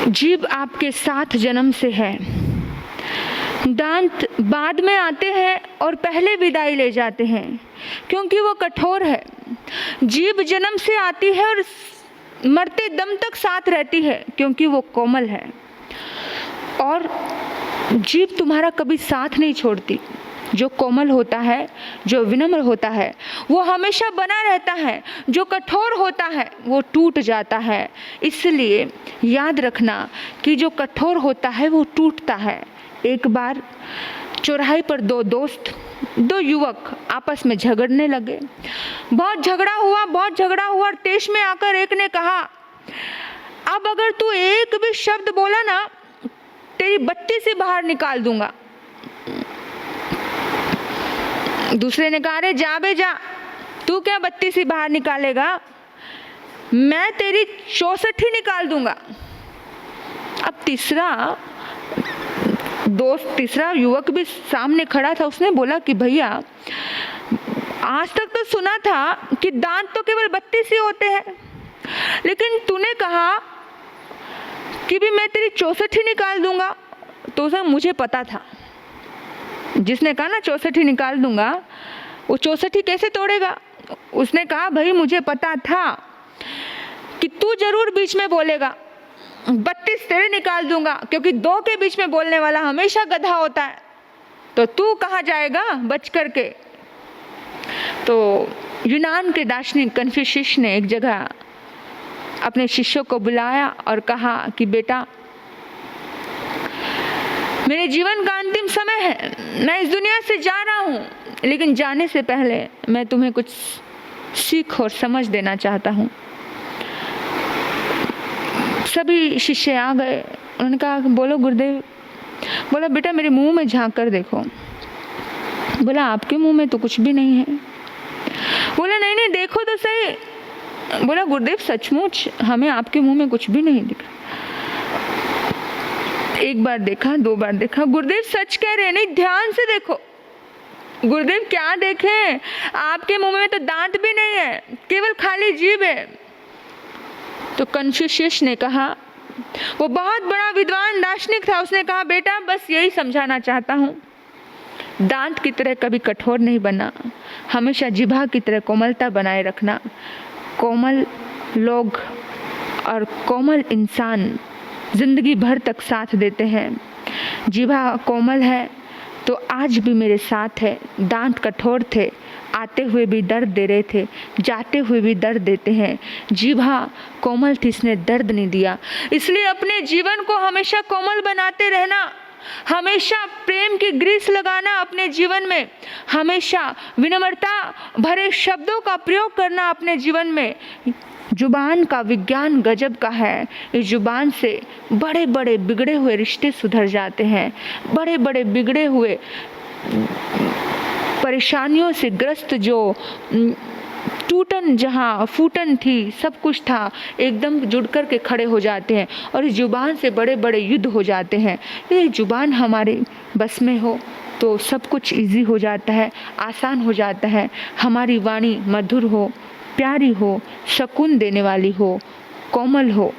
जीभ आपके साथ जन्म से है। दांत बाद में आते हैं और पहले विदाई ले जाते हैं क्योंकि वो कठोर है। जीभ जन्म से आती है और मरते दम तक साथ रहती है क्योंकि वो कोमल है। और जीभ तुम्हारा कभी साथ नहीं छोड़ती। जो कोमल होता है, जो विनम्र होता है, वो हमेशा बना रहता है। जो कठोर होता है वो टूट जाता है। इसलिए याद रखना कि जो कठोर होता है वो टूटता है। एक बार चौराहे पर दो युवक आपस में झगड़ने लगे। बहुत झगड़ा हुआ और तेज में आकर एक ने कहा, अब अगर तू एक भी शब्द बोला ना, तेरी बत्ती से बाहर निकाल दूंगा। दूसरे ने कहा, अरे जा बे जा, तू क्या बत्ती से बाहर निकालेगा, मैं तेरी 64 निकाल दूंगा। अब तीसरा युवक भी सामने खड़ा था। उसने बोला कि भैया, आज तक तो सुना था कि दांत तो केवल 32 ही होते हैं, लेकिन तूने कहा कि भी मैं तेरी 64 निकाल दूंगा। तो उसने, मुझे पता था, जिसने कहा ना 64 निकाल दूंगा, वो 64 कैसे तोड़ेगा। उसने कहा, भाई मुझे पता था कि तू जरूर बीच में बोलेगा, 32 तेरे निकाल दूंगा, क्योंकि 2 के बीच में बोलने वाला हमेशा गधा होता है। तो तू कहाँ जाएगा बच करके। तो यूनान के दार्शनिक कन्फ्यूशियस ने एक जगह अपने शिष्यों को बुलाया और कहा कि बेटा, मेरे जीवन का अंतिम समय है, मैं इस दुनिया से जा रहा हूँ, लेकिन जाने से पहले मैं तुम्हें कुछ सीख और समझ देना चाहता हूँ। सभी शिष्य आ गए। उन्होंने कहा, बोलो गुरुदेव। बोला, बेटा मेरे मुंह में झांक कर देखो। बोला, आपके मुंह में तो कुछ भी नहीं है। बोला, नहीं देखो तो सही। बोला, गुरुदेव सचमुच हमें आपके मुंह में कुछ भी नहीं दिख रहा। एक बार देखा, 2 बार देखा। गुरुदेव सच कह रहे हैं, नहीं ध्यान से देखो। गुरुदेव क्या देखें, आपके मुंह में तो दांत भी नहीं है, केवल खाली जीभ है। तो कन्फ्यूशियस ने कहा, वो बहुत बड़ा विद्वान दार्शनिक था, उसने कहा, बेटा बस यही समझाना चाहता हूँ, दांत की तरह कभी कठोर नहीं बनना, हमेशा जिह्वा की तरह कोमलता बनाए रखना। कोमल लोग और कोमल इंसान जिंदगी भर तक साथ देते हैं। जिह्वा कोमल है तो आज भी मेरे साथ है। दांत कठोर थे, आते हुए भी दर्द दे रहे थे, जाते हुए भी दर्द देते हैं। जिह्वा कोमल थी, इसने दर्द नहीं दिया। इसलिए अपने जीवन को हमेशा कोमल बनाते रहना, हमेशा प्रेम की ग्रीस लगाना अपने जीवन में, हमेशा विनम्रता भरे शब्दों का प्रयोग करना अपने जीवन में। जुबान का विज्ञान गजब का है। इस जुबान से बड़े बड़े बिगड़े हुए रिश्ते सुधर जाते हैं। बड़े बड़े बिगड़े हुए परेशानियों से ग्रस्त जो टूटन, जहाँ फूटन थी, सब कुछ था, एकदम जुड़ कर के खड़े हो जाते हैं और इस जुबान से बड़े बड़े युद्ध हो जाते हैं। ये जुबान हमारे बस में हो तो सब कुछ इजी हो जाता है, आसान हो जाता है। हमारी वाणी मधुर हो, प्यारी हो, सुकून देने वाली हो, कोमल हो,